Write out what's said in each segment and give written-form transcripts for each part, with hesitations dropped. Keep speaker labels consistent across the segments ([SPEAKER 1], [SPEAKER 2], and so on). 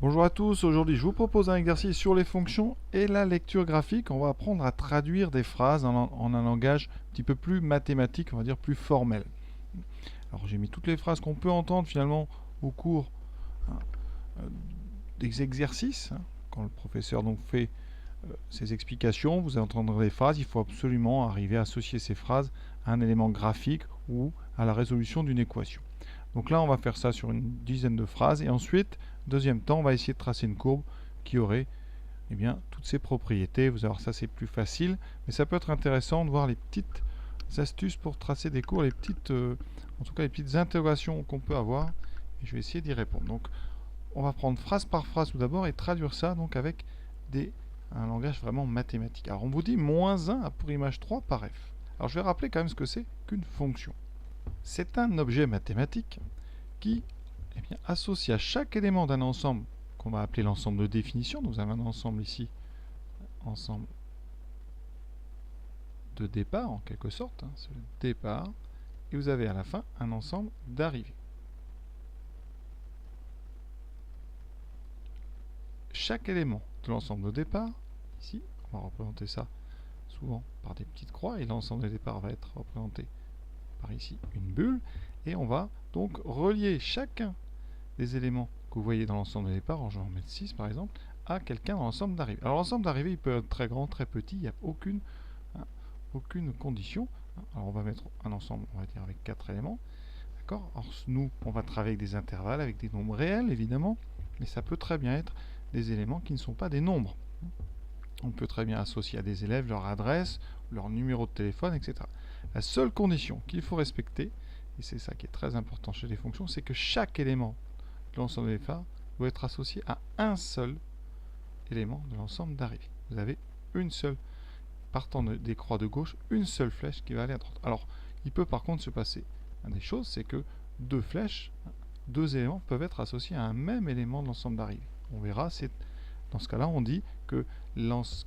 [SPEAKER 1] Bonjour à tous, aujourd'hui je vous propose un exercice sur les fonctions et la lecture graphique. On va apprendre à traduire des phrases en un langage un petit peu plus mathématique, on va dire plus formel. Alors j'ai mis toutes les phrases qu'on peut entendre finalement au cours hein, des exercices. Quand le professeur donc fait ses explications, vous allez entendre des phrases, il faut absolument arriver à associer ces phrases à un élément graphique ou à la résolution d'une équation. Donc là, on va faire ça sur une dizaine de phrases. Et ensuite, deuxième temps, on va essayer de tracer une courbe qui aurait toutes ces propriétés. Vous allez voir, ça c'est plus facile. Mais ça peut être intéressant de voir les petites astuces pour tracer des courbes, en tout cas les petites interrogations qu'on peut avoir. Et je vais essayer d'y répondre. Donc, on va prendre phrase par phrase tout d'abord et traduire ça donc avec un langage vraiment mathématique. Alors, on vous dit moins 1 a pour image 3 par f. Alors, je vais rappeler quand même ce que c'est qu'une fonction. C'est un objet mathématique qui associe à chaque élément d'un ensemble qu'on va appeler l'ensemble de définition. Nous avons un ensemble ici, ensemble de départ en quelque sorte, c'est le départ, et vous avez à la fin un ensemble d'arrivée. Chaque élément de l'ensemble de départ, ici, on va représenter ça souvent par des petites croix, et l'ensemble de départ va être représenté par ici une bulle, et on va donc relier chacun des éléments que vous voyez dans l'ensemble de départ, je vais en mettre 6 par exemple, à quelqu'un dans l'ensemble d'arrivée. Alors l'ensemble d'arrivée, il peut être très grand, très petit, il n'y a aucune condition. Alors on va mettre un ensemble, on va dire avec 4 éléments. D'accord. Alors nous, on va travailler avec des intervalles, avec des nombres réels évidemment, mais ça peut très bien être des éléments qui ne sont pas des nombres. On peut très bien associer à des élèves leur adresse, leur numéro de téléphone, etc. La seule condition qu'il faut respecter, et c'est ça qui est très important chez les fonctions, c'est que chaque élément de l'ensemble des phares doit être associé à un seul élément de l'ensemble d'arrivée. Vous avez une seule, partant des croix de gauche, une seule flèche qui va aller à droite. Alors, il peut par contre se passer des choses, c'est que deux flèches, deux éléments peuvent être associés à un même élément de l'ensemble d'arrivée. On verra, dans ce cas-là, on dit que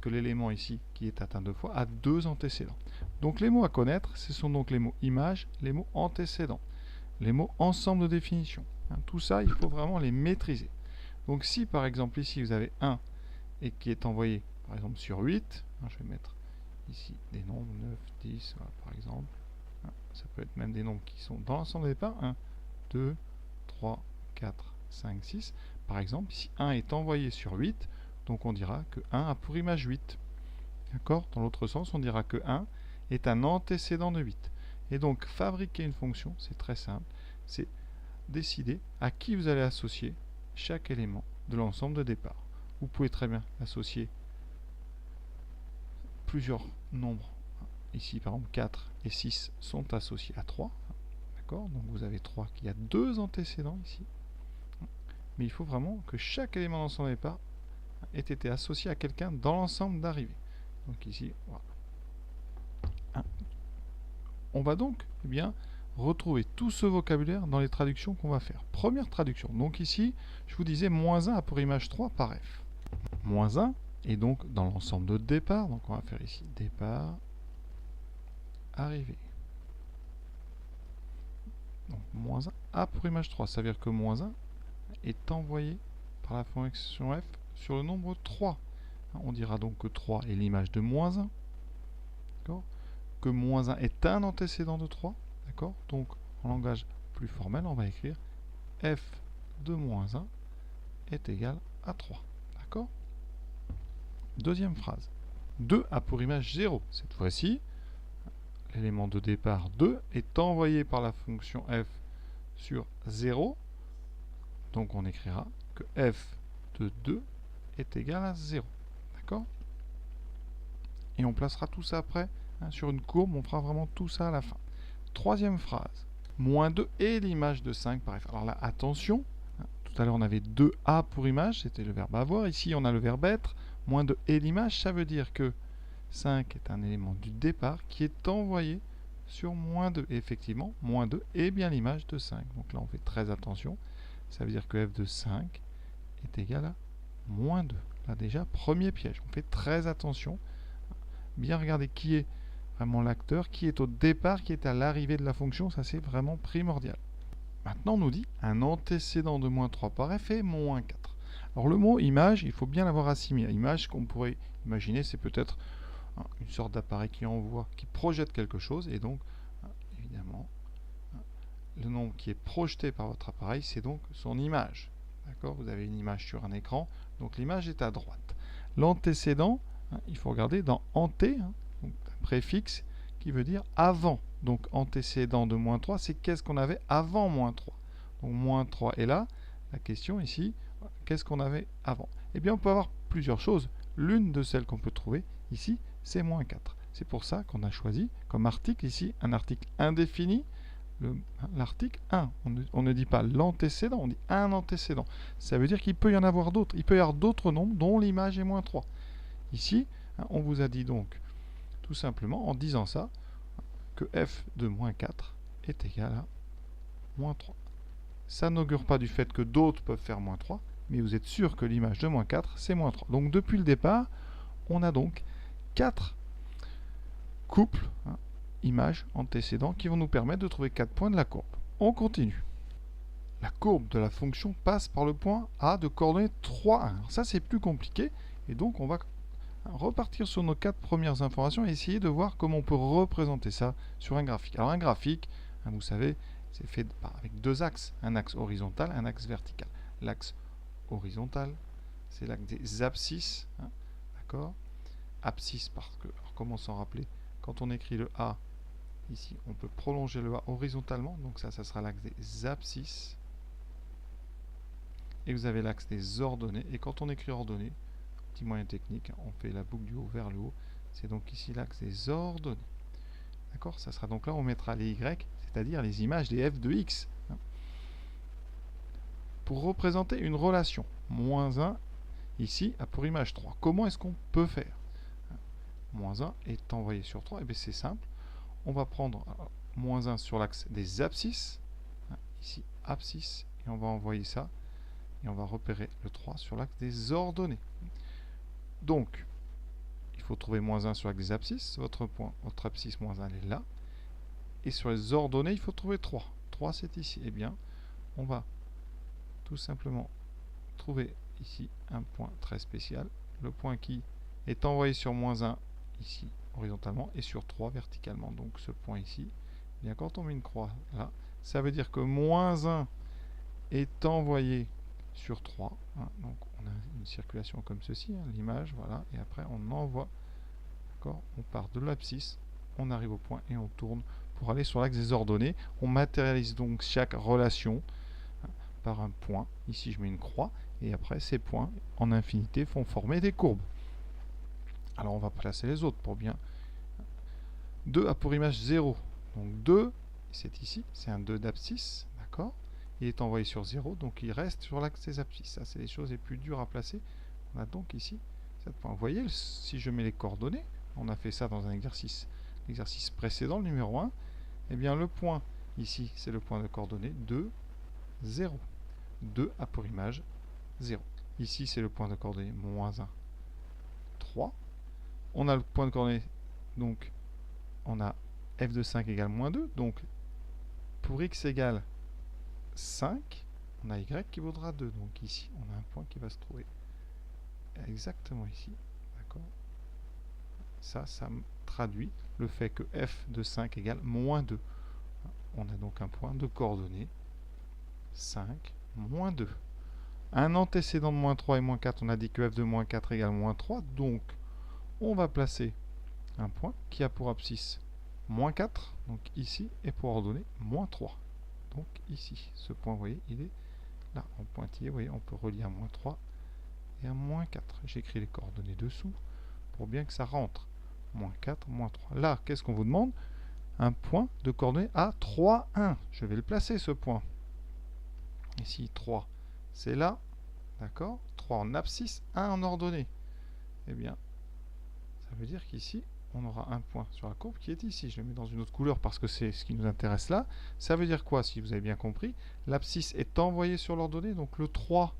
[SPEAKER 1] l'élément ici, qui est atteint deux fois, a deux antécédents. Donc les mots à connaître, ce sont donc les mots image, les mots antécédents, les mots ensemble de définition. Tout ça, il faut vraiment les maîtriser. Donc si par exemple ici vous avez 1 et qui est envoyé par exemple sur 8, je vais mettre ici des nombres 9, 10 voilà, par exemple. Ça peut être même des nombres qui sont dans l'ensemble des départ. 1, 2, 3, 4, 5, 6. Par exemple, ici 1 est envoyé sur 8, donc on dira que 1 a pour image 8. D'accord. Dans l'autre sens, on dira que 1 est un antécédent de 8. Et donc fabriquer une fonction, c'est très simple. C'est décider à qui vous allez associer chaque élément de l'ensemble de départ. Vous pouvez très bien associer plusieurs nombres. Ici, par exemple, 4 et 6 sont associés à 3. D'accord. Donc vous avez 3 qui a deux antécédents ici. Mais il faut vraiment que chaque élément de l'ensemble de départ ait été associé à quelqu'un dans l'ensemble d'arrivée. Donc ici, voilà. On va donc retrouver tout ce vocabulaire dans les traductions qu'on va faire. Première traduction. Donc ici, je vous disais, moins 1 a pour image 3 par f. Moins 1 est donc dans l'ensemble de départ. Donc on va faire ici départ, arrivée. Donc moins 1 a pour image 3. Ça veut dire que moins 1 est envoyé par la fonction f sur le nombre 3. On dira donc que 3 est l'image de moins 1. D'accord. Que moins 1 est un antécédent de 3. D'accord. Donc, en langage plus formel, on va écrire f de moins 1 est égal à 3. D'accord. Deuxième phrase. 2 a pour image 0. Cette fois-ci, l'élément de départ 2 est envoyé par la fonction f sur 0. Donc, on écrira que f de 2 est égal à 0. D'accord. Et on placera tout ça après sur une courbe. On fera vraiment tout ça à la fin. Troisième phrase. Moins 2 est l'image de 5 par f. Alors là, attention. Tout à l'heure, on avait 2a pour image. C'était le verbe avoir. Ici, on a le verbe être. Moins 2 est l'image. Ça veut dire que 5 est un élément du départ qui est envoyé sur moins 2. Et effectivement, moins 2 est bien l'image de 5. Donc là, on fait très attention. Ça veut dire que f de 5 est égal à moins 2. Là, déjà, premier piège. On fait très attention. Bien regarder qui est vraiment l'acteur, qui est au départ, qui est à l'arrivée de la fonction. Ça, c'est vraiment primordial. Maintenant, on nous dit un antécédent de moins 3 par f est moins 4. Alors le mot image, il faut bien l'avoir assimilé. Image, qu'on pourrait imaginer, c'est peut-être une sorte d'appareil qui envoie, qui projette quelque chose, et donc, évidemment, le nombre qui est projeté par votre appareil, c'est donc son image. D'accord? Vous avez une image sur un écran, donc l'image est à droite. L'antécédent, il faut regarder dans anté, donc un préfixe qui veut dire avant. Donc antécédent de moins 3, c'est qu'est-ce qu'on avait avant moins 3. Donc moins 3 est là. La question ici, qu'est-ce qu'on avait avant? Eh bien, on peut avoir plusieurs choses. L'une de celles qu'on peut trouver ici, c'est moins 4. C'est pour ça qu'on a choisi comme article ici un article indéfini, l'article 1. On ne dit pas l'antécédent, on dit un antécédent. Ça veut dire qu'il peut y en avoir d'autres. Il peut y avoir d'autres nombres dont l'image est moins 3. Ici, on vous a dit donc, tout simplement, en disant ça, que f de moins 4 est égal à moins 3. Ça n'augure pas du fait que d'autres peuvent faire moins 3, mais vous êtes sûr que l'image de moins 4, c'est moins 3. Donc depuis le départ, on a donc 4 couples, images antécédents, qui vont nous permettre de trouver 4 points de la courbe. On continue. La courbe de la fonction passe par le point A de coordonnées 3, 1. Alors ça, c'est plus compliqué, et donc on va repartir sur nos 4 premières informations et essayer de voir comment on peut représenter ça sur un graphique. Alors un graphique, vous savez, c'est fait avec deux axes, un axe horizontal, un axe vertical. L'axe horizontal, c'est l'axe des abscisses, d'accord? Abscisse parce que, alors comment s'en rappeler? Quand on écrit le A, ici, on peut prolonger le A horizontalement, donc ça sera l'axe des abscisses. Et vous avez l'axe des ordonnées, et quand on écrit ordonnées, petit moyen technique, on fait la boucle du haut vers le haut, c'est donc ici l'axe des ordonnées. D'accord? Ça sera donc là, on mettra les Y, c'est-à-dire les images des f de x. Pour représenter une relation, moins 1, ici, a pour image 3. Comment est-ce qu'on peut faire? Moins 1 est envoyé sur 3, et bien c'est simple. On va prendre moins 1 sur l'axe des abscisses, ici, abscisse, et on va envoyer ça, et on va repérer le 3 sur l'axe des ordonnées. Donc, il faut trouver moins 1 sur l'axe des abscisses. Votre abscisse moins 1 est là. Et sur les ordonnées, il faut trouver 3. 3, c'est ici. Eh bien, on va tout simplement trouver ici un point très spécial. Le point qui est envoyé sur moins 1 ici, horizontalement, et sur 3 verticalement. Donc, ce point ici, eh bien, quand on met une croix là, ça veut dire que moins 1 est envoyé sur 3. Donc on a une circulation comme ceci, l'image, voilà, et après on envoie, d'accord, on part de l'abscisse, on arrive au point et on tourne pour aller sur l'axe des ordonnées. On matérialise donc chaque relation par un point. Ici je mets une croix, et après ces points en infinité font former des courbes. Alors on va placer les autres pour bien. 2 a pour image 0, donc 2, c'est ici, c'est un 2 d'abscisse, d'accord. Il est envoyé sur 0, donc il reste sur l'axe des abscisses. Ça, c'est les choses les plus dures à placer. On a donc ici 7 points. Vous voyez, si je mets les coordonnées, on a fait ça dans un exercice, l'exercice précédent, le numéro 1, eh bien le point ici, c'est le point de coordonnées 2, 0. 2 a pour image 0. Ici, c'est le point de coordonnées moins 1, 3. On a le point de coordonnées, donc on a f de 5 égale moins 2, donc pour x égale 5, on a y qui vaudra 2. Donc ici, on a un point qui va se trouver exactement ici. D'accord? Ça me traduit le fait que f de 5 égale moins 2. On a donc un point de coordonnées 5, moins 2. Un antécédent de moins 3 et moins 4, on a dit que f de moins 4 égale moins 3. Donc, on va placer un point qui a pour abscisse moins 4, donc ici, et pour ordonnée moins 3. Donc ici, ce point, vous voyez, il est là, en pointillé. Vous voyez, on peut relier à moins 3 et à moins 4. J'écris les coordonnées dessous pour bien que ça rentre. Moins 4, moins 3. Là, qu'est-ce qu'on vous demande? Un point de coordonnées à 3, 1. Je vais le placer, ce point. Ici, 3, c'est là. D'accord? 3 en abscisse, 1 en ordonnée. Eh bien, ça veut dire qu'ici, on aura un point sur la courbe qui est ici. Je le mets dans une autre couleur parce que c'est ce qui nous intéresse là. Ça veut dire quoi, si vous avez bien compris? L'abscisse est envoyée sur l'ordonnée, donc le 3,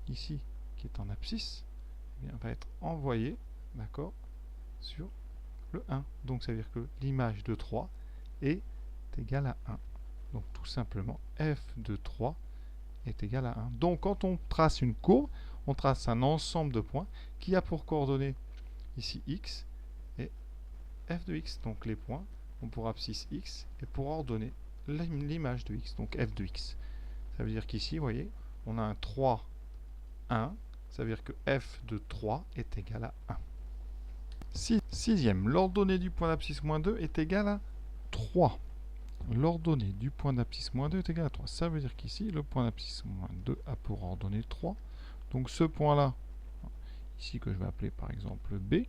[SPEAKER 1] ici, qui est en abscisse, eh bien, va être envoyé, d'accord, sur le 1. Donc ça veut dire que l'image de 3 est égale à 1. Donc tout simplement, f de 3 est égal à 1. Donc quand on trace une courbe, on trace un ensemble de points qui a pour coordonnées ici x et f de x. Donc les points ont pour abscisse x et pour ordonner l'image de x, donc f de x. Ça veut dire qu'ici, vous voyez, on a un 3, 1. Ça veut dire que f de 3 est égal à 1. Sixième, l'ordonnée du point d'abscisse moins 2 est égale à 3. L'ordonnée du point d'abscisse moins 2 est égale à 3. Ça veut dire qu'ici, le point d'abscisse moins 2 a pour ordonnée 3. Donc ce point-là, ici que je vais appeler par exemple B,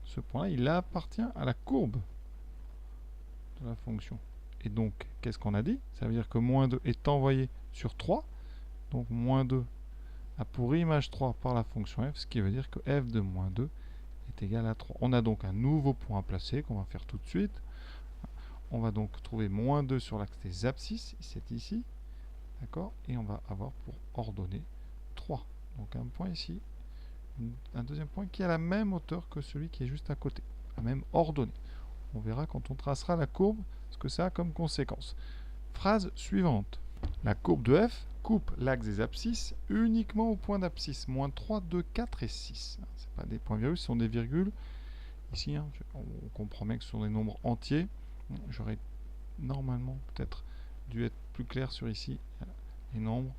[SPEAKER 1] ce point-là, il appartient à la courbe de la fonction. Et donc, qu'est-ce qu'on a dit? Ça veut dire que moins 2 est envoyé sur 3. Donc moins 2 a pour image 3 par la fonction f, ce qui veut dire que f de moins 2 est égal à 3. On a donc un nouveau point à placer qu'on va faire tout de suite. On va donc trouver moins 2 sur l'axe des abscisses, c'est ici. D'accord? Et on va avoir pour ordonnée 3. Donc un point ici, un deuxième point qui a la même hauteur que celui qui est juste à côté, la même ordonnée. On verra quand on tracera la courbe ce que ça a comme conséquence. Phrase suivante. La courbe de f coupe l'axe des abscisses uniquement au point d'abscisse moins 3, 2, 4 et 6. Ce n'est pas des points virgules, ce sont des virgules. Ici, on comprend bien que ce sont des nombres entiers. J'aurais normalement peut-être dû être plus clair sur ici les nombres,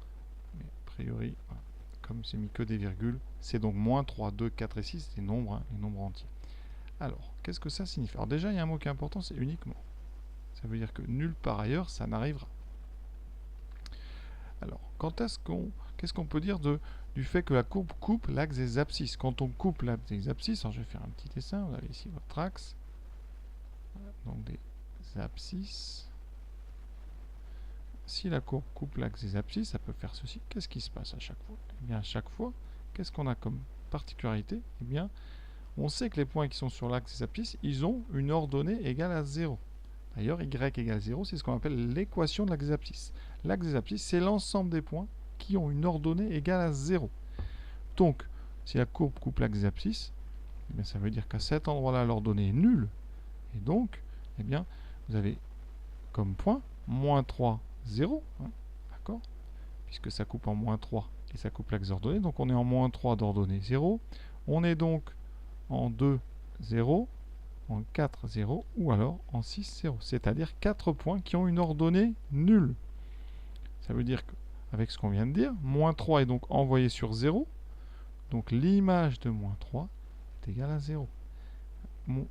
[SPEAKER 1] mais a priori, voilà, comme c'est mis que des virgules, c'est donc moins 3, 2, 4 et 6, les nombres entiers. Alors, qu'est-ce que ça signifie? Alors déjà, il y a un mot qui est important, c'est uniquement. Ça veut dire que nulle part ailleurs, ça n'arrivera. Alors, qu'est-ce qu'on peut dire du fait que la courbe coupe l'axe des abscisses? Quand on coupe l'axe des abscisses, alors je vais faire un petit dessin, vous avez ici votre axe, donc des abscisses. Si la courbe coupe l'axe des abscisses, ça peut faire ceci. Qu'est-ce qui se passe à chaque fois? Eh bien, à chaque fois, qu'est-ce qu'on a comme particularité? Eh bien, on sait que les points qui sont sur l'axe des abscisses, ils ont une ordonnée égale à 0. D'ailleurs, y égale 0, c'est ce qu'on appelle l'équation de l'axe des abscisses. L'axe des abscisses, c'est l'ensemble des points qui ont une ordonnée égale à 0. Donc, si la courbe coupe l'axe des abscisses, eh bien, ça veut dire qu'à cet endroit-là, l'ordonnée est nulle. Et donc, eh bien, vous avez comme point moins 3, 0. Hein, d'accord? Puisque ça coupe en moins 3 et ça coupe l'axe d'ordonnée. Donc, on est en moins 3 d'ordonnée 0. On est donc en 2, 0. En 4, 0, ou alors en 6, 0. C'est-à-dire 4 points qui ont une ordonnée nulle. Ça veut dire qu'avec ce qu'on vient de dire, moins 3 est donc envoyé sur 0. Donc l'image de moins 3 est égale à 0.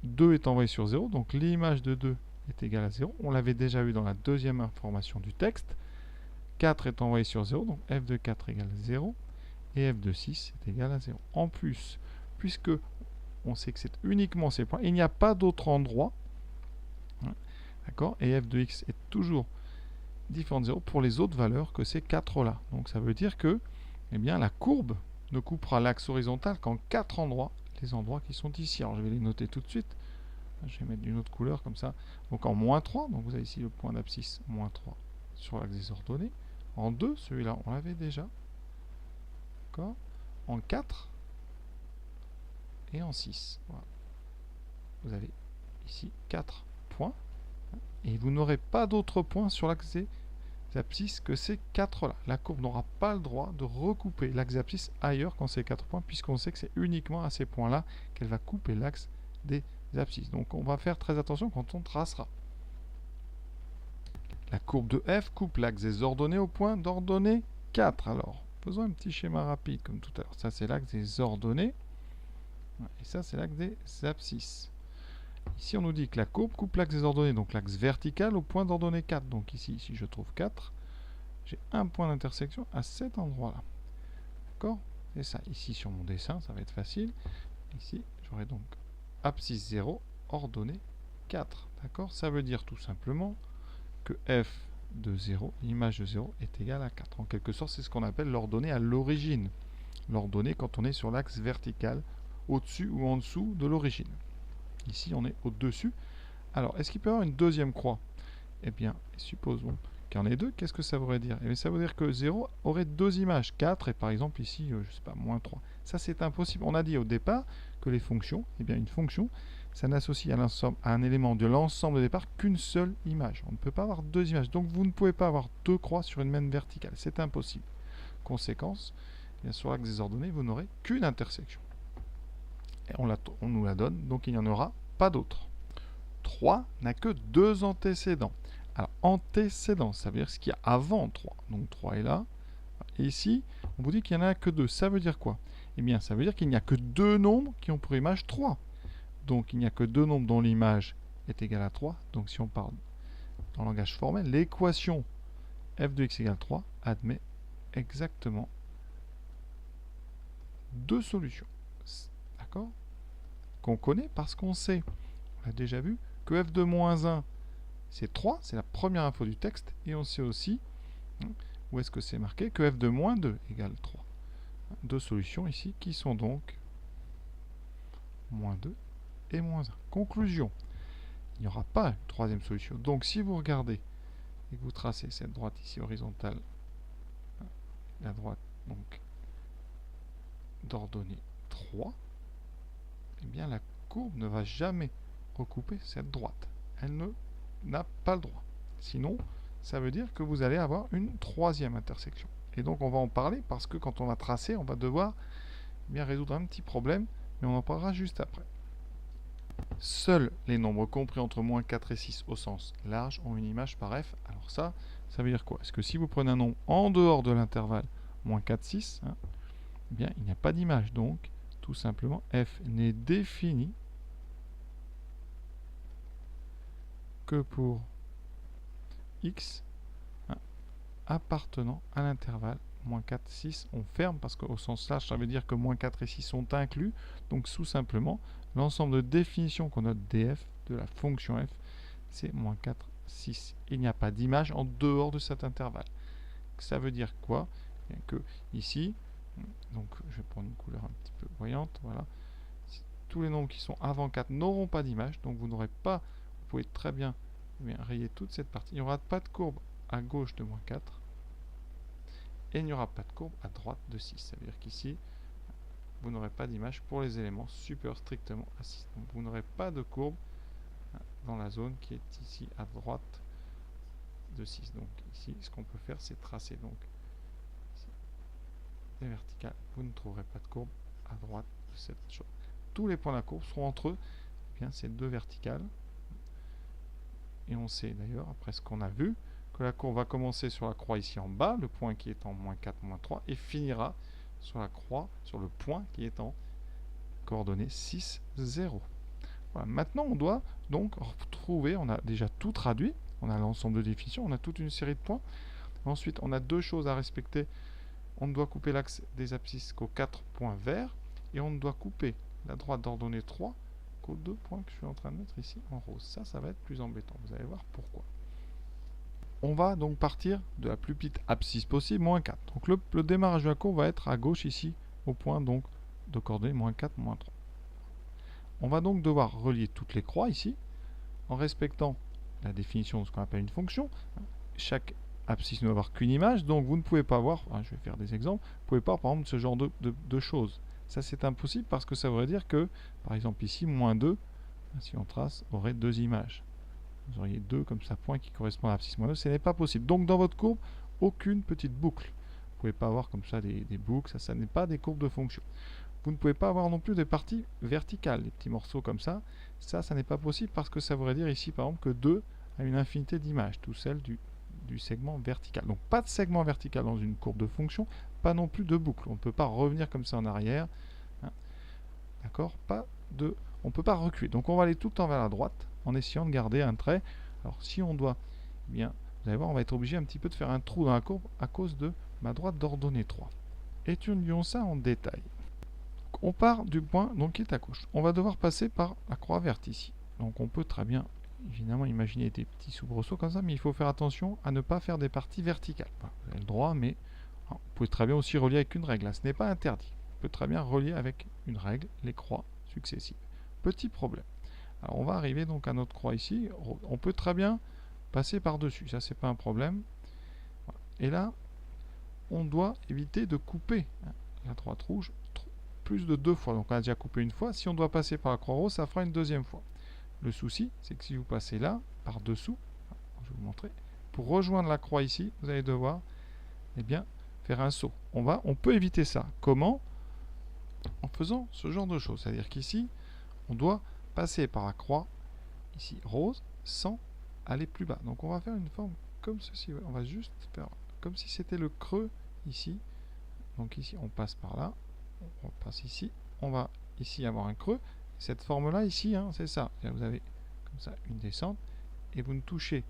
[SPEAKER 1] 2 est envoyé sur 0, donc l'image de 2 est égale à 0. On l'avait déjà eu dans la deuxième information du texte. 4 est envoyé sur 0, donc f de 4 égale 0. Et f de 6 est égal à 0. En plus, puisque on sait que c'est uniquement ces points, il n'y a pas d'autre endroit, hein, d'accord, et f de x est toujours différent de 0 pour les autres valeurs que ces 4 là. Donc ça veut dire que eh bien, la courbe ne coupera l'axe horizontal qu'en 4 endroits, les endroits qui sont ici. Alors je vais les noter tout de suite, je vais mettre d'une autre couleur comme ça. Donc en moins 3, donc vous avez ici le point d'abscisse moins 3 sur l'axe des ordonnées. En 2, celui-là on l'avait déjà, d'accord. En 4 et en 6. Voilà. Vous avez ici 4 points. Et vous n'aurez pas d'autres points sur l'axe des abscisses que ces 4 là. La courbe n'aura pas le droit de recouper l'axe des abscisses ailleurs qu'en ces 4 points, puisqu'on sait que c'est uniquement à ces points là qu'elle va couper l'axe des abscisses. Donc on va faire très attention quand on tracera. La courbe de f coupe l'axe des ordonnées au point d'ordonnée 4. Alors, faisons un petit schéma rapide comme tout à l'heure. Ça c'est l'axe des ordonnées. Et ça, c'est l'axe des abscisses. Ici, on nous dit que la courbe coupe l'axe des ordonnées, donc l'axe vertical, au point d'ordonnée 4. Donc ici, si je trouve 4, j'ai un point d'intersection à cet endroit-là. D'accord? C'est ça. Ici, sur mon dessin, ça va être facile. Ici, j'aurai donc abscisse 0, ordonnée 4. D'accord? Ça veut dire tout simplement que f de 0, l'image de 0, est égale à 4. En quelque sorte, c'est ce qu'on appelle l'ordonnée à l'origine. L'ordonnée quand on est sur l'axe vertical, au-dessus ou en dessous de l'origine. Ici, on est au-dessus. Alors, est-ce qu'il peut y avoir une deuxième croix? Eh bien, supposons qu'il y en ait deux. Qu'est-ce que ça voudrait dire? Eh bien, ça veut dire que 0 aurait deux images, 4 et par exemple ici, je ne sais pas, moins 3. Ça, c'est impossible. On a dit au départ que les fonctions, eh bien, une fonction, ça n'associe à un élément de l'ensemble de départ qu'une seule image. On ne peut pas avoir deux images. Donc, vous ne pouvez pas avoir deux croix sur une même verticale. C'est impossible. Conséquence, bien sur l'axe des ordonnées, vous n'aurez qu'une intersection. Et on nous la donne, donc il n'y en aura pas d'autres. 3 n'a que 2 antécédents. Alors, antécédent, ça veut dire ce qu'il y a avant 3. Donc 3 est là. Et ici, on vous dit qu'il n'y en a que 2. Ça veut dire quoi? Eh bien, ça veut dire qu'il n'y a que 2 nombres qui ont pour image 3. Donc, il n'y a que 2 nombres dont l'image est égale à 3. Donc, si on parle dans le langage formel, l'équation f de x égale 3 admet exactement 2 solutions. D'accord? Qu'on connaît parce qu'on sait, on a déjà vu, que f de moins 1, c'est 3, c'est la première info du texte, et on sait aussi, où est-ce que c'est marqué, que f de moins 2 égale 3. Deux solutions ici qui sont donc moins 2 et moins 1. Conclusion, il n'y aura pas une troisième solution. Donc si vous regardez et que vous tracez cette droite ici horizontale, la droite donc d'ordonnée 3, eh bien la courbe ne va jamais recouper cette droite. Elle n'a pas le droit. Sinon, ça veut dire que vous allez avoir une troisième intersection. Et donc on va en parler parce que quand on va tracer, on va devoir bien résoudre un petit problème, mais on en parlera juste après. Seuls les nombres compris entre moins 4 et 6 au sens large ont une image par f. Alors ça veut dire quoi? Est-ce que si vous prenez un nombre en dehors de l'intervalle moins 4, 6, eh bien il n'y a pas d'image. Donc, tout simplement, f n'est défini que pour x appartenant à l'intervalle moins 4, 6. On ferme parce qu'au sens large, ça veut dire que moins 4 et 6 sont inclus. Donc, tout simplement, l'ensemble de définitions qu'on a de df, de la fonction f, c'est moins 4, 6. Il n'y a pas d'image en dehors de cet intervalle. Ça veut dire quoi? Bien que ici, donc je vais prendre une couleur un petit peu voyante, voilà. Tous les nombres qui sont avant 4 n'auront pas d'image, donc vous n'aurez pas, vous pouvez très bien, rayer toute cette partie. Il n'y aura pas de courbe à gauche de moins 4, et il n'y aura pas de courbe à droite de 6. Ça veut dire qu'ici, vous n'aurez pas d'image pour les éléments supérieurs strictement à 6. Donc vous n'aurez pas de courbe dans la zone qui est ici à droite de 6. Donc ici, ce qu'on peut faire, c'est tracer donc ici, des verticales. Vous ne trouverez pas de courbe à droite de cette chose. Tous les points de la courbe seront entre eux, eh bien, ces deux verticales. Et on sait d'ailleurs, après ce qu'on a vu, que la courbe va commencer sur la croix ici en bas, le point qui est en moins 4, moins 3, et finira sur la croix, sur le point qui est en coordonnées 6, 0. Voilà. Maintenant, on doit donc retrouver, on a déjà tout traduit, on a l'ensemble de définitions, on a toute une série de points. Ensuite, on a deux choses à respecter. On doit couper l'axe des abscisses qu'aux 4 points verts, et on doit couper la droite d'ordonnée 3 qu'aux 2 points que je suis en train de mettre ici en rose. Ça va être plus embêtant. Vous allez voir pourquoi. On va donc partir de la plus petite abscisse possible, moins 4. Donc le démarrage de la courbe va être à gauche ici, au point donc de coordonnées moins 4, moins 3. On va donc devoir relier toutes les croix ici, en respectant la définition de ce qu'on appelle une fonction. Chaque abscisse ne doit avoir qu'une image, donc vous ne pouvez pas avoir, je vais faire des exemples, vous ne pouvez pas par exemple ce genre de choses. Ça c'est impossible parce que ça voudrait dire que, par exemple ici, moins 2, si on trace, aurait deux images. Vous auriez deux comme ça points qui correspondent à l'abscisse moins 2, ce n'est pas possible. Donc dans votre courbe, aucune petite boucle. Vous ne pouvez pas avoir comme ça des boucles, ça n'est pas des courbes de fonction. Vous ne pouvez pas avoir non plus des parties verticales, des petits morceaux comme ça. Ça n'est pas possible parce que ça voudrait dire ici par exemple que 2 a une infinité d'images, tout celle du segment vertical. Donc pas de segment vertical dans une courbe de fonction, pas non plus de boucle. On ne peut pas revenir comme ça en arrière. D'accord? On ne peut pas reculer. Donc on va aller tout le temps vers la droite en essayant de garder un trait. Alors si on doit, eh bien, vous allez voir, on va être obligé un petit peu de faire un trou dans la courbe à cause de ma droite d'ordonnée 3. Étudions ça en détail. On part du point donc, qui est à gauche. On va devoir passer par la croix verte ici. Donc on peut très bien, évidemment, imaginer des petits soubresauts comme ça, mais il faut faire attention à ne pas faire des parties verticales. Enfin, vous avez le droit, mais vous pouvez très bien aussi relier avec une règle. Là, ce n'est pas interdit. On peut très bien relier avec une règle les croix successives. Petit problème. Alors on va arriver donc à notre croix ici. On peut très bien passer par-dessus. Ça, c'est pas un problème. Et là, on doit éviter de couper la droite rouge plus de 2 fois. Donc on a déjà coupé une fois. Si on doit passer par la croix rose, ça fera une deuxième fois. Le souci, c'est que si vous passez là, par dessous, je vais vous montrer, pour rejoindre la croix ici, vous allez devoir faire un saut. on peut éviter ça. Comment? En faisant ce genre de choses. C'est-à-dire qu'ici, on doit passer par la croix, ici rose, sans aller plus bas. Donc on va faire une forme comme ceci. On va juste faire comme si c'était le creux ici. Donc ici, on passe par là. On passe ici. On va ici avoir un creux. Cette forme-là, ici, hein, c'est ça. Vous avez comme ça une descente. Et vous ne touchez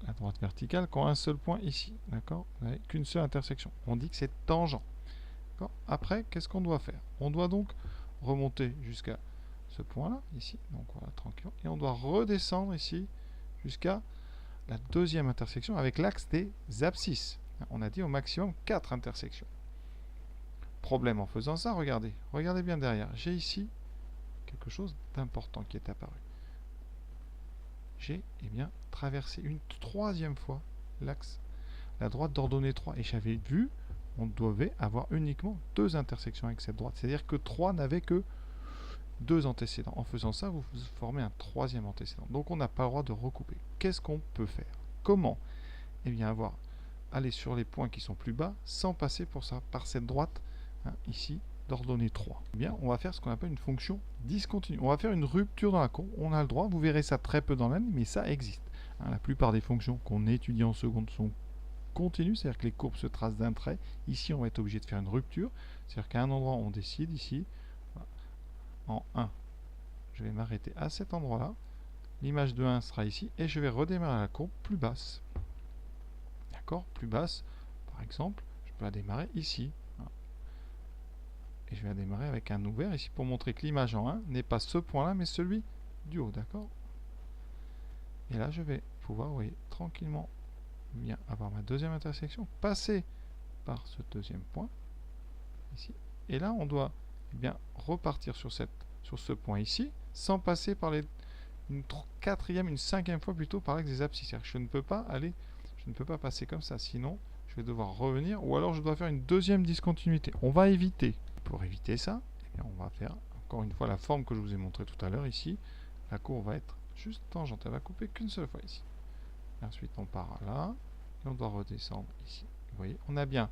[SPEAKER 1] la droite verticale qu'en un seul point ici. D'accord? Vous n'avez qu'une seule intersection. On dit que c'est tangent. Après, qu'est-ce qu'on doit faire? On doit donc remonter jusqu'à ce point-là, ici. Donc voilà, tranquille. Et on doit redescendre ici jusqu'à la deuxième intersection avec l'axe des abscisses. On a dit au maximum 4 intersections. Problème en faisant ça, regardez. Regardez bien derrière. J'ai ici quelque chose d'important qui est apparu. J'ai traversé une troisième fois l'axe, la droite d'ordonnée 3. Et j'avais vu, on devait avoir uniquement 2 intersections avec cette droite. C'est-à-dire que 3 n'avait que 2 antécédents. En faisant ça, vous formez un troisième antécédent. Donc on n'a pas le droit de recouper. Qu'est-ce qu'on peut faire? Comment? Eh bien, aller sur les points qui sont plus bas sans passer par cette droite, hein, ici, d'ordonnée 3. Eh bien, on va faire ce qu'on appelle une fonction discontinue. On va faire une rupture dans la courbe. On a le droit, vous verrez ça très peu dans l'année, mais ça existe. Hein, la plupart des fonctions qu'on étudie en seconde sont continues, c'est-à-dire que les courbes se tracent d'un trait. Ici, on va être obligé de faire une rupture. C'est-à-dire qu'à un endroit, on décide ici, en 1, je vais m'arrêter à cet endroit-là. L'image de 1 sera ici, et je vais redémarrer la courbe plus basse. D'accord? Plus basse, par exemple, je peux la démarrer ici. Et je vais la démarrer avec un ouvert ici pour montrer que l'image en 1 n'est pas ce point-là, mais celui du haut. D'accord? Et là, je vais pouvoir, vous voyez, tranquillement bien avoir ma deuxième intersection, passer par ce deuxième point, ici. Et là, on doit bien repartir sur ce point ici, sans passer par une quatrième, une cinquième fois plutôt par l'axe des abscisses. Je ne peux pas passer comme ça, sinon je vais devoir revenir, ou alors je dois faire une deuxième discontinuité. On va éviter. Pour éviter ça, eh bien, on va faire encore une fois la forme que je vous ai montré tout à l'heure ici. La courbe va être juste tangente, elle va couper qu'une seule fois ici. Et ensuite on part là, et on doit redescendre ici. Vous voyez, on a bien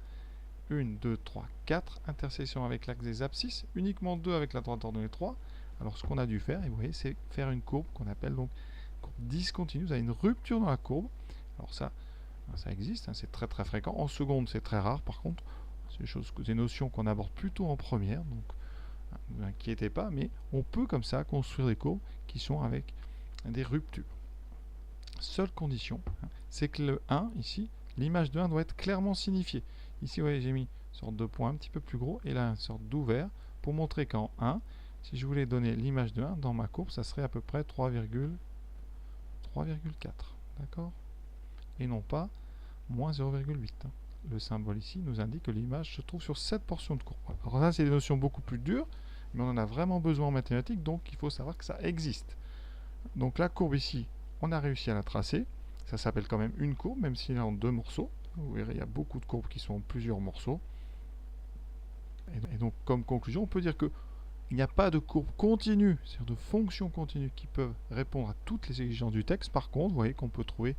[SPEAKER 1] 1, 2, 3, 4 intersections avec l'axe des abscisses, uniquement 2 avec la droite d'ordonnée 3. Alors ce qu'on a dû faire, et vous voyez, c'est faire une courbe qu'on appelle donc courbe discontinue. Vous avez une rupture dans la courbe. Alors ça existe, hein, c'est très très fréquent. En seconde, c'est très rare. Par contre, c'est des notions qu'on aborde plutôt en première. Donc, ne vous inquiétez pas, mais on peut comme ça construire des courbes qui sont avec des ruptures. Seule condition, hein, c'est que le 1, ici, l'image de 1 doit être clairement signifiée. Ici, vous voyez, j'ai mis une sorte de point un petit peu plus gros et là, une sorte d'ouvert pour montrer qu'en 1, si je voulais donner l'image de 1 dans ma courbe, ça serait à peu près 3,4. D'accord? Et non pas moins 0,8. Hein. Le symbole ici nous indique que l'image se trouve sur cette portion de courbe. Alors ça, c'est des notions beaucoup plus dures, mais on en a vraiment besoin en mathématiques, donc il faut savoir que ça existe. Donc la courbe ici, on a réussi à la tracer. Ça s'appelle quand même une courbe, même s'il est en 2 morceaux. Vous verrez, il y a beaucoup de courbes qui sont en plusieurs morceaux. Et donc, comme conclusion, on peut dire que il n'y a pas de courbe continue, c'est-à-dire de fonctions continues qui peuvent répondre à toutes les exigences du texte. Par contre, vous voyez qu'on peut trouver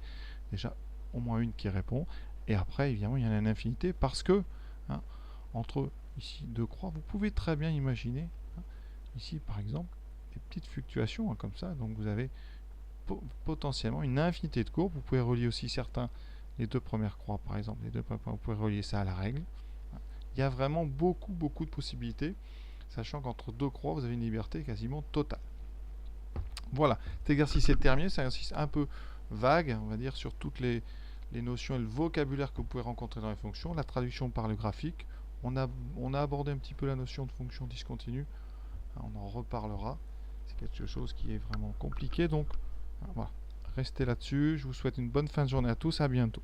[SPEAKER 1] déjà au moins une qui répond. Et après, évidemment, il y en a une infinité parce que, hein, entre ici deux croix, vous pouvez très bien imaginer, hein, ici par exemple, des petites fluctuations, hein, comme ça. Donc vous avez potentiellement une infinité de courbes. Vous pouvez relier aussi les deux premières croix, par exemple, les deux premiers points, vous pouvez relier ça à la règle. Il y a vraiment beaucoup de possibilités, sachant qu'entre deux croix, vous avez une liberté quasiment totale. Voilà, cet exercice est terminé. C'est un exercice un peu vague, on va dire, sur toutes les notions et le vocabulaire que vous pouvez rencontrer dans les fonctions. La traduction par le graphique. On a abordé un petit peu la notion de fonction discontinue. On en reparlera. C'est quelque chose qui est vraiment compliqué. Donc, voilà. Restez là-dessus. Je vous souhaite une bonne fin de journée à tous. À bientôt.